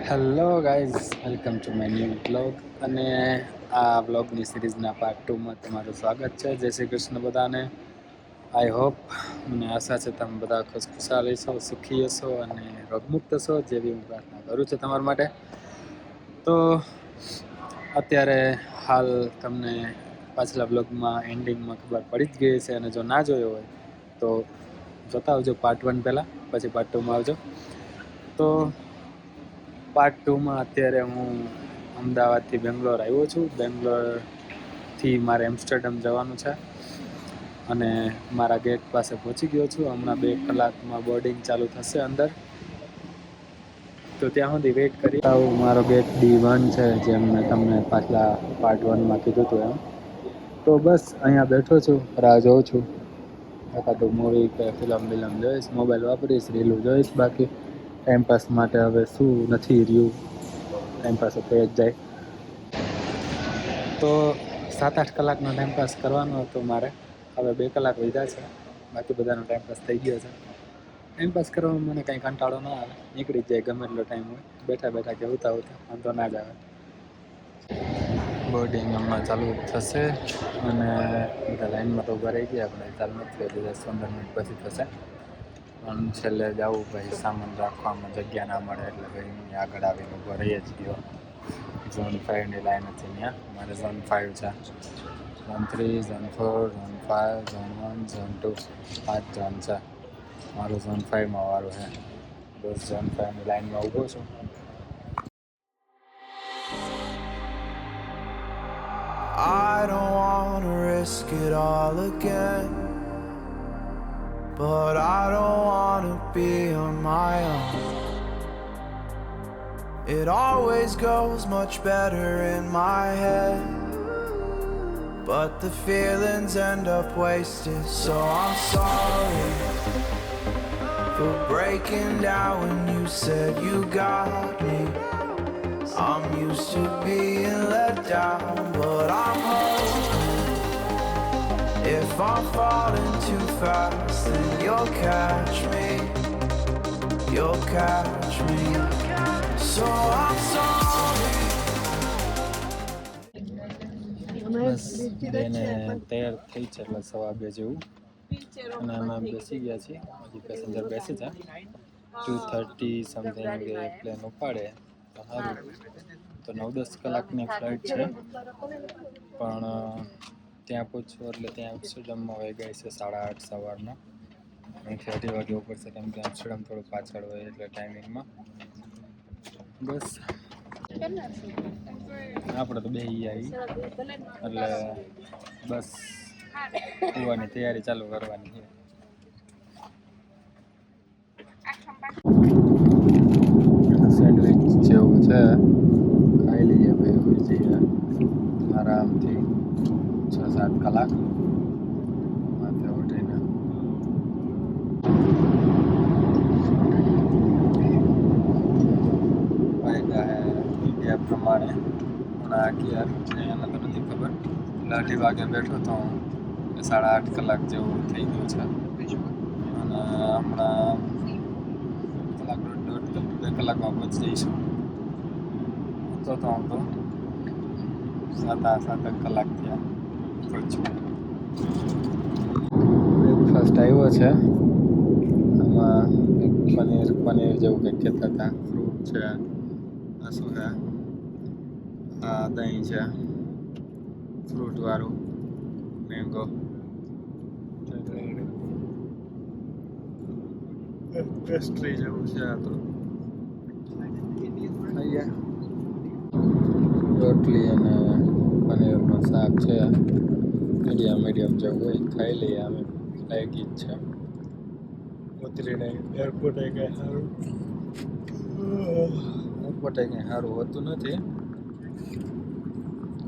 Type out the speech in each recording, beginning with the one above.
Hello guys, welcome to my new blog. અને આ બ્લોગની સિરીઝના પાર્ટ 2માં તમારું સ્વાગત છે. જય શ્રી કૃષ્ણ બધાને. આઈ હોપ, મને આશા છે તમે બધા ખુશખુશાલ હશો, સુખી હશો અને રોગમુક્ત હશો, જેવી હું પ્રાર્થના કરું છું તમારા માટે. તો અત્યારે હાલ તમને પાછલા બ્લોગમાં એન્ડિંગમાં ખબર પડી જ ગઈ છે, અને જો ના જોયો હોય તો જોતા આવજો પાર્ટ 1 પહેલાં, પછી પાર્ટ 2માં આવજો. તો પાર્ટ 2માં અત્યારે હું અમદાવાદથી બેંગ્લોર આવ્યો છું. બેંગ્લોરથી મારે એમ્સ્ટરડમ જવાનું છે અને મારા ગેટ પાસે પહોંચી ગયો છું. હમણાં 2 કલાકમાં બોર્ડિંગ ચાલુ થશે અંદર, તો ત્યાં સુધી વેઇટ કરી. મારો ગેટ D1 છે, જેમ મેં તમને પાછલા પાર્ટ 1માં કીધું હતું એમ. તો બસ અહીંયા બેઠો છું, રાહ જોઉં છું. એકાદું મૂવી કે ફિલ્મ જોઈશ, મોબાઈલ વાપરીશ, રીલું જોઈશ. બાકી ટાઈમપાસ માટે હવે શું નથી રહ્યું, ટાઈમપાસ થઈ જ જાય. તો 7-8 કલાકનો ટાઈમપાસ કરવાનો હતો મારે. હવે 2 કલાક વધ્યા છે, બાકી બધાનો ટાઈમપાસ થઈ ગયો છે. ટાઈમપાસ કરવામાં મને કાંઈ કંટાળો ના આવે, નીકળી જાય ગમે એટલો ટાઈમ હોય. બેઠા બેઠા કે ઉતા વાંધો ના જ આવે. બોર્ડિંગ હમણાં ચાલુ થશે અને બધા લાઈનમાં તો ઊભા રહી ગયા, પણ ચાલુ નથી થયું. 10-15 મિનિટ પછી થશે. પણ છેલ્લે જવું ભાઈ, સામાન રાખવામાં જગ્યા ના મળે એટલે ભાઈ હું આગળ આવીને ઊભો રહી જ ગયો. ઝોન 5ની લાઈન હતી ત્યાં, મારે ઝોન 5 છે. Zone 3, zone 4, zone 5, zone 1, zone 2, 5 zone છે. મારું ઝોન 5માં વારું છે. બસ ઝોન 5ની લાઈનમાં ઊભો છું. I don't wanna risk it all again, but I don't wanna be on my own. It always goes much better in my head, but the feelings end up wasted. So I'm sorry for breaking down when you said you got me. I'm used to being let down, but I'm hoping if I'm falling too fast, then you'll catch me. You'll catch me. So I'm sorry. બસ બેને તૈયાર થઈ છે એટલે 2:15 જેવું, અને અમે બેસી ગયા છીએ. હજી પેસેન્જર બેસી છે. 2:30 સમથિંગ પ્લેન ઉપાડે તો સારું. તો 9-10 કલાકની ફ્લાઇટ છે, પણ ત્યાં પહોંચવું એટલે ત્યાં એમ્સ્ટરડમમાં વહી ગઈ છે 8:30 સવારના. અહીંથી 8 વાગે ઉપડશે, કેમ કે એમ્સ્ટરડમ થોડું પાછળ હોય એટલે ટાઈમિંગમાં. બસ આપણે તો બેસી આવી એટલે બસ સુવાની તૈયારી ચાલુ કરવાની છે. સેન્ડવિચ જેવું છે, ખાઈ લઈએ ભાઈ. હોઈ જઈએ આરામથી 6-7 કલાક માથે ઉઠીને. વાગ્યા હે ઇન્ડિયા પ્રમાણે 11:30, એને તો નથી ખબર. 8 વાગે બેઠો તો હું, 8.5 કલાક જેવું થઈ ગયું છે. અને હમણાં કલાક દોઢ 2 કલાકમાં પહોંચી જઈશું. તો હું તો 7 કલાક થયા પહોંચું. બ્રેકફાસ્ટ આવ્યો છે, આમાં પનીર જેવું કંઈક કહેતા હતા. ફ્રૂટ છે, આ શું છે, આ દહીં છે ફ્રૂટવાળું, મેંગો, પેસ્ટ્રી જેવું છે. આ તો ખાઈએ. રોટલી અને પનીરનું શાક છે, મીડિયમ જેવું હોય. ખાઈ લઈએ. અમે લાગી જ છે ઉતરીને. એરપોર્ટે કંઈ સારું હોતું નથી,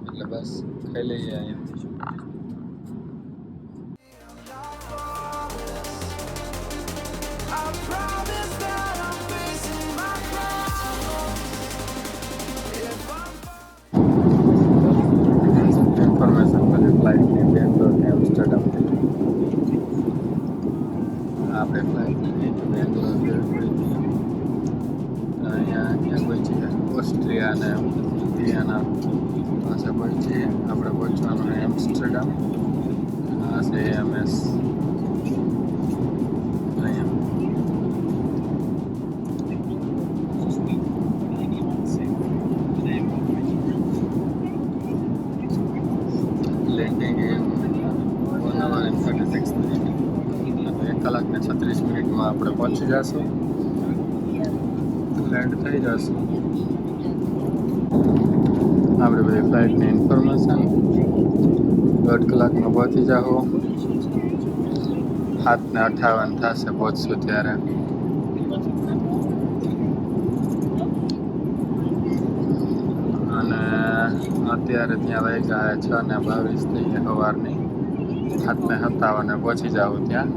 એટલે બસ ખાઈ લઈએ અહીંયાથી. I promise that I'm facing my problems. If I'm information પછી ફ્લાઇટની બેંગ્લોરથી એમ્સ્ટરડમથી આપણે ફ્લાઇટ બેંગ્લોર અહીંયા કોઈ છે. ઓસ્ટ્રિયા અને વિયના પાસે પહોંચીએ. આપણે પહોંચવાનું એમ્સ્ટરડમ. આ છે એમએસ અહીંયા. Landing in 1 hour and 36 minutes. 1 કલાક ને 36 મિનિટમાં આપણે પહોંચી જશું, લેન્ડ થઈ જશું. આપણે બધી ફ્લાઇટની ઇન્ફોર્મેશન 1.5 કલાકમાં પહોંચી જાઓ. 7:58 થશે પહોંચશું ત્યારે. અને અત્યારે ત્યાં વાગ્યા 6:22 થઈ ગયા સવારની. 7:57 પહોંચી જાવ ત્યાં.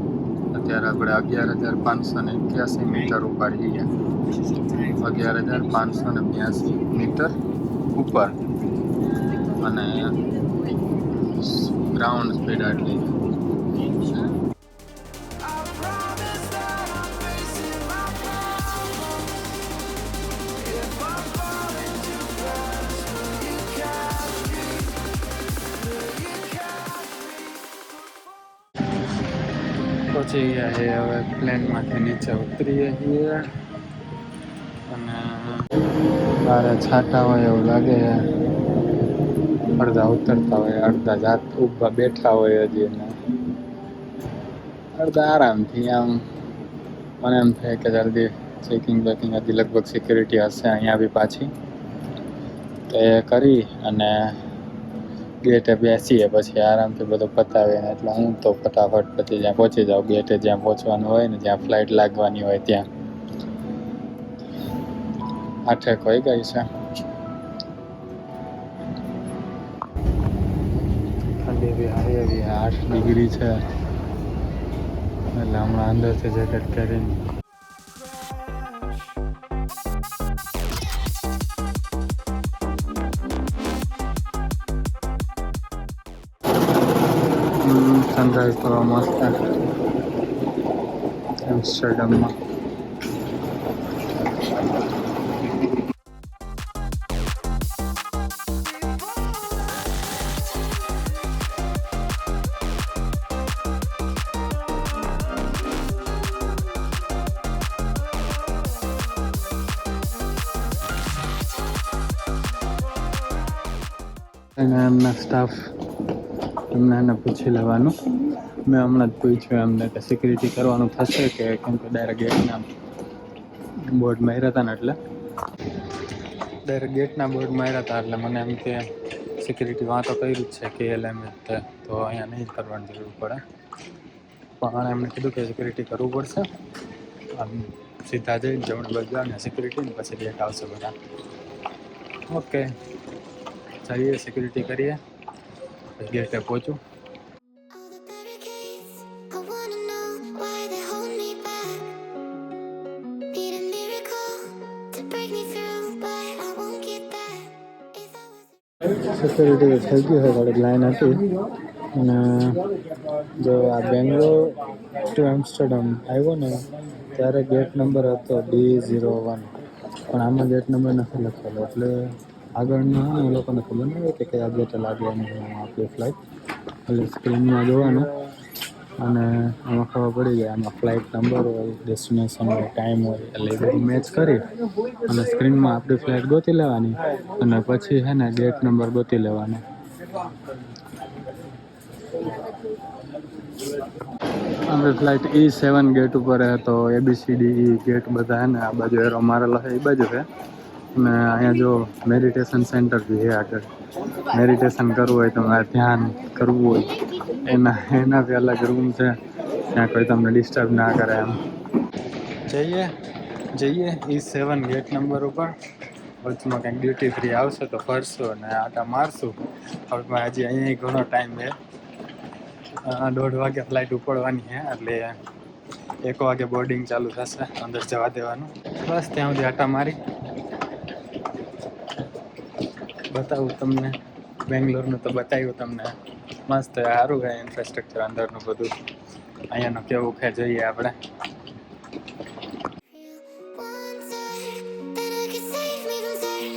અત્યારે આપણે 11,581 મીટર ઉપર છીએ. 11,582 મીટર ઉપર અને ગ્રાઉન્ડ સ્પીડ આટલી. I promise that I'm facing my problems. If I fall into fast, will you catch me? Will you catch me? પહોંચી ગયા છે. હવે પ્લેનમાંથી નીચે ઉતરીએ છીએ અને બારે છાંટા હોય એવું લાગે. અડધા ઉતરતા હોય, અડધા જાત ઊભા બેઠા હોય હજી, અને અડધા આરામથી. આમ મને એમ થાય કે જલ્દી ચેકિંગ બેકિંગ હજી લગભગ સિક્યુરિટી હશે અહીંયા બી પાછી, તો એ કરી અને ગેટે બેસીએ પછી આરામથી બધું પતાવીને. એટલે હું તો ફટાફટ પછી જ્યાં પહોંચી જાઉં, ગેટે જ્યાં પહોંચવાનું હોય ને, જ્યાં ફ્લાઇટ લાગવાની હોય ત્યાં. 8 વાગી ગઈ છે. ઠંડી બી હારી એવી 8 ડિગ્રી છે. એટલે હમણાં અંદરથી જેકેટ પહેરીને સનરાઈઝ તો મસ્ત એમ્સ્ટરડમમાં. અને એમના સ્ટાફ એમને એને પૂછી લેવાનું. મેં હમણાં જ પૂછ્યું એમને કે સિક્યુરિટી કરવાનું થશે કે, કેમ કે ડાયરેક્ટ ગેટના બોર્ડ માર્યા હતા ને, એટલે ડાયરેક્ટ ગેટના બોર્ડ માર્યા હતા. એટલે મને એમ કે સિક્યુરિટી વાં તો કર્યું જ છે કે એલએમ, તો અહીંયા નહીં જ કરવાની જરૂર પડે. પણ એમને કીધું કે સિક્યુરિટી કરવું પડશે. આમ સીધા જઈને જમણી બાજુ અને સિક્યુરિટી, ને પછી ગેટ આવશે બધા. ઓકે, જઈએ સિક્યુરિટી કરીએ, પછી ગેટે પહોંચું. All the barricades, I wanna know why they hold me back. Need a miracle to break me through, but I won't get that. If I was security થઈ ગયું છે, થોડીક લાઈન હતી. અને જો આ બેંગ્લોર ટુ એમ્સ્ટરડમ આવ્યો ને, ત્યારે ગેટ નંબર હતો D01, પણ આમાં ગેટ નંબર નથી લખેલો. એટલે આગળના એ લોકોને ખબર નહીં હોય કે કયા ગેટે લાગવાની હોય આપણી ફ્લાઇટ. એટલે સ્ક્રીનમાં જોવાનું અને આમાં ખબર પડી જાય. આમાં ફ્લાઇટ નંબર હોય, ડેસ્ટિનેશન હોય, ટાઈમ હોય. એટલે એ બધું મેચ કરી અને સ્ક્રીનમાં આપણી ફ્લાઇટ ગોતી લેવાની અને પછી છે ને ગેટ નંબર ગોતી લેવાનો. આપણી ફ્લાઇટ E7 ગેટ ઉપર હે, તો ABCDE ગેટ બધા હે ને આ બાજુ એરો મારેલો છે, એ બાજુ છે. અને અહીંયા જો મેડિટેશન સેન્ટર બી છે આગળ. મેડિટેશન કરવું હોય, તમારે ધ્યાન કરવું હોય, એના બી અલગ રૂમ છે, ત્યાં કોઈ તમને ડિસ્ટર્બ ના કરે એમ. જઈએ E7 ગેટ નંબર ઉપર. વચમાં કંઈક ડ્યુટી ફ્રી આવશે તો ફરશું અને આટા મારશું. હવે હજી અહીંયા ઘણો ટાઈમ છે. 1:30 વાગે ફ્લાઇટ ઉપડવાની છે, એટલે 1 વાગે બોર્ડિંગ ચાલુ થશે, અંદર જવા દેવાનું. બસ ત્યાં સુધી આટા મારી બતાવું તમને. બેંગ્લોરનું તો બતાવ્યું તમને, મસ્ત સારું છે ઇન્ફ્રાસ્ટ્રક્ચર અંદરનું બધું. અહીંયાનું કેવું છે જોઈએ આપણે. one side, then I could save me from starting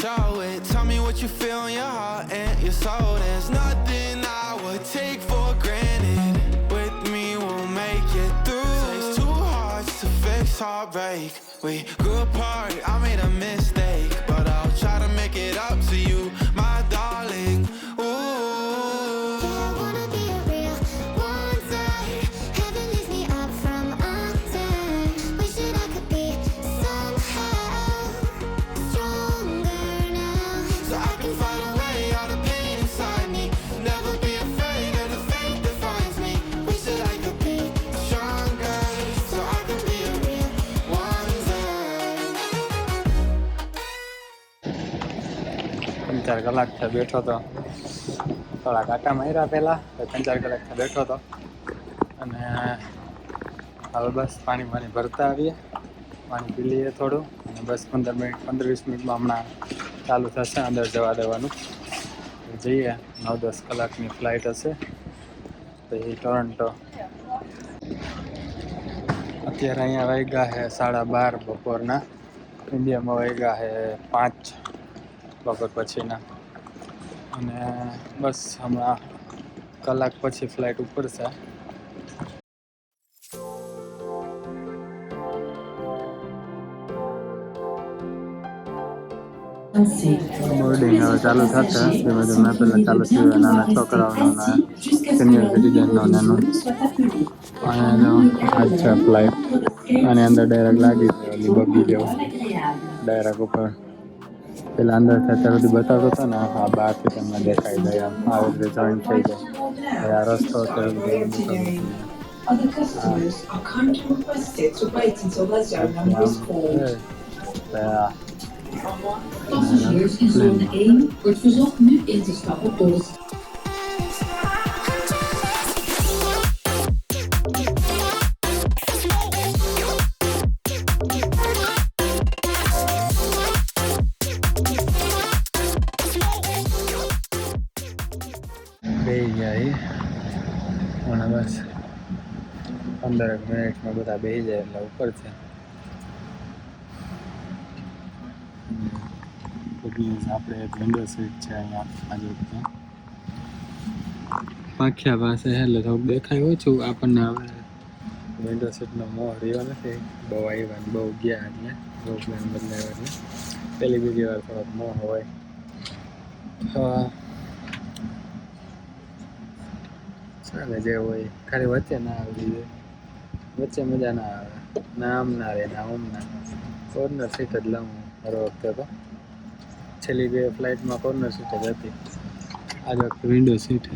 show it. Tell me what you feel in your heart and your soul. There's nothing I would take for granted. With me, we'll make it through. Takes two hearts to fix heartbreak. We grew apart, I made a mistake, but I'll try to make it up to you, my darling. Ooh. Yeah, I wanna be a real one day. Heaven lifts me up from under. Wishing I could be somehow stronger now, So I can fight away all the pain inside me. Never be afraid of the fate that finds me. wish that I could be Stronger, so I can be a real one day. 3-4 કલાક થયા બેઠો તો, થોડા કાંટા માર્યા પહેલાં, તો 3-4 કલાક થયા બેઠો તો. અને હવે બસ પાણી ભરતા આવીએ, પાણી પી લઈએ થોડું, અને બસ 15-20 મિનિટમાં હમણાં ચાલુ થશે અંદર જવા દેવાનું. જઈએ, 9-10 કલાકની ફ્લાઇટ હશે તો એ ટોરન્ટો. અત્યારે અહીંયા વાગ્યા છે 12:30 બપોરના, ઇન્ડિયામાં વાગ્યા છે 5 બપોર પછીના. અને બસ હમણાં કલાક પછી ફ્લાઇટ ઉપર છે. બોર્ડિંગ હવે ચાલુ થશે ધીમે ધીમે. પહેલાં ચાલુ થયું નાના છોકરાઓનું ને સિનિયર સિટીઝનનું એનું. અને આજ છે ફ્લાઇટ, અને અંદર ડાયરેક્ટ લાગી જાય ઓલી બગી જેવું ડાયરેક્ટ ઉપર. પેલા અંદર અત્યાર સુધી બતાવતો હતો ને, આ બહારથી તમને દેખાઈ જાય આમ આવી રીતે જોઈન્ટ થઈ જાય. હવે આ રસ્તો અત્યારે Other customers are kindly requested to wait until their zone number is called. Passagiers in zone 1 wordt verzocht nu in te stappen door het બેસી ગયા એ. અને બસ 15 મિનિટમાં બધા બેસી જાય એટલે ઉપર છે. આપણે એક વિન્ડો સીટ છે અહીંયા આજુ પાખિયા પાસે છે એટલે થોડુંક દેખાય ઓછું આપણને. હવે વિન્ડો સીટનો મોહ રહ્યો નથી, બહુ આવ્યા ને બહુ ગયા એટલે બહુ પ્લાન બદલાયો એટલે પહેલી બીજી વાર થોડોક મોહ હોય. ચાલે જે હોય, ખાલી વચ્ચે ના આવી જાય, વચ્ચે મજા ના આવે, ના આમ ના રહે ના આમ ના. કોર્નર સીટ જ લઉં હર વખતે તો. છેલ્લી બે ફ્લાઇટમાં કોર્નર સીટ જ હતી, આજ વખતે વિન્ડો સીટ.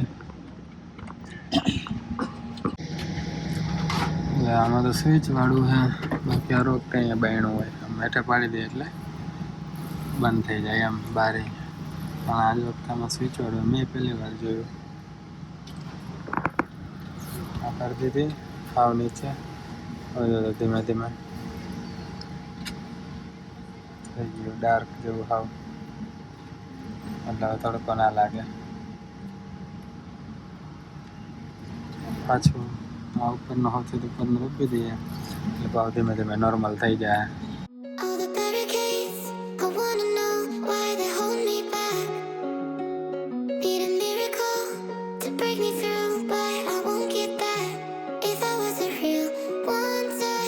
એટલે આમાં તો સ્વિચ વાળું છે, બાકી હર વખતે અહીંયા બાયણું હોય, આમ હેઠે પાડી દે એટલે બંધ થઈ જાય આમ બારી. પણ આજ વખતે આમાં સ્વિચ વાળું મેં પહેલી વાર જોયું. આ કરી દીધી હાવ નીચે. હવે ધીમે ધીમે થઈ ગયું ડાર્ક જેવું હાવ, એટલે હવે તડકો ના લાગે. પાછું આ ઉપરનો સૌથી ઉપરનો રૂપી દઈએ એટલે ભાવ ધીમે ધીમે નોર્મલ થઈ જાય. All the barricades, I wanna know why they hold me back. Need a miracle to break me through, but I won't get that. If I was a real wonder,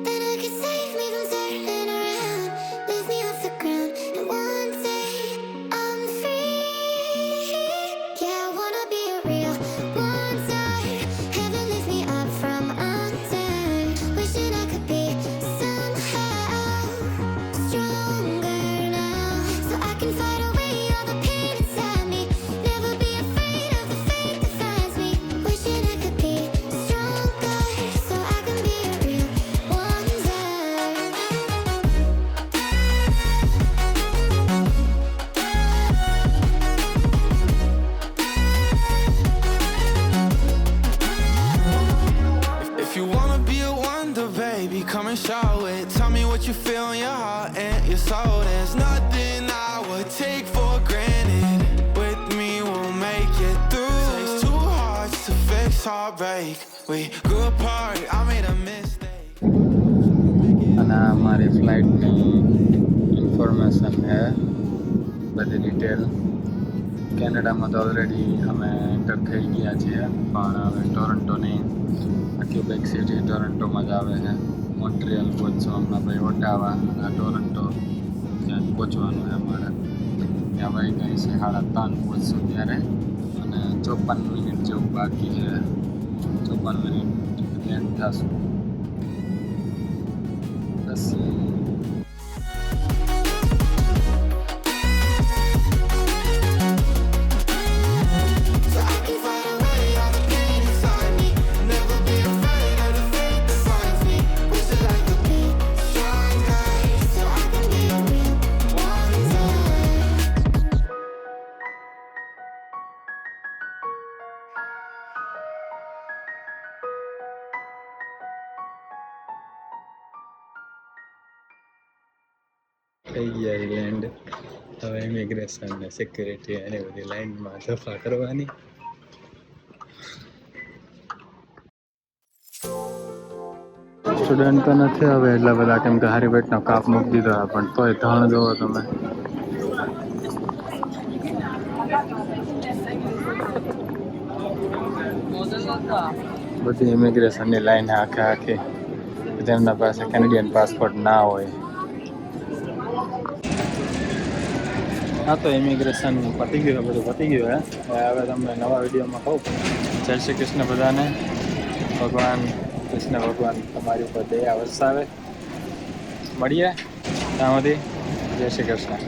then I could save me from turning around, lift me off the ground, and one day I'm free. Yeah, I wanna be a real wonder. Heaven lifts me up from under. Wishing I could be somehow stronger now, so I can fight away all the pain inside me. Never be afraid of the fate that finds me. Wishing I could be stronger, so I can be a real wonder. If you wanna be a wonder, baby, come and show it. Tell me what you feel in your heart and your soul. There's nothing I would take for granted. With me, we'll make it through. Takes two hearts to fix heartbreak. We grew apart, I made a mistake. અને આ મારી ફ્લાઇટની information છે. બધી detail. કેનેડામાં તો already અમે enter થઈ ગયા છીએ, પણ હવે ટોરન્ટોની આટલી બેગ સિટી ટોરન્ટોમાં જ આવે છે. મોન્ટ્રિયલ પહોંચશું હમણાં ભાઈ, ઓટાવા, આ ટોરન્ટો ત્યાં પહોંચવાનું છે અમારે. ત્યાં વહી ગઈ છે 3:30 પહોંચશું ત્યારે, અને 54 મિનિટ જેવું બાકી છે. 54 મિનિટ લેટ થશું બસ. So I can fight away all the pain inside me. Never be afraid of the fate that finds me. Wish that I could be stronger, so I can be a real wonder. થઈ ગયા land. હવે immigration ને security અને બધી લાઈનમાં દફા કરવાની. Student તો નથી હવે એટલા બધા, કેમ કે હારી પેટનો કાપ મૂકી દીધો, પણ તોય ધણ જોવો તમે. બધી ઇમિગ્રેશનની લાઈન આખી જેમના પાસે કેનેડિયન પાસપોર્ટ ના હોય. હા, તો ઇમિગ્રેશન પતી ગયું, બધું પતી ગયું હે. હવે તમને નવા વિડીયોમાં કહું. જય શ્રી કૃષ્ણ બધાને. ભગવાન કૃષ્ણ ભગવાન તમારી ઉપર દયા વરસાવે. મળીએ ત્યાં સુધી. જય શ્રી કૃષ્ણ.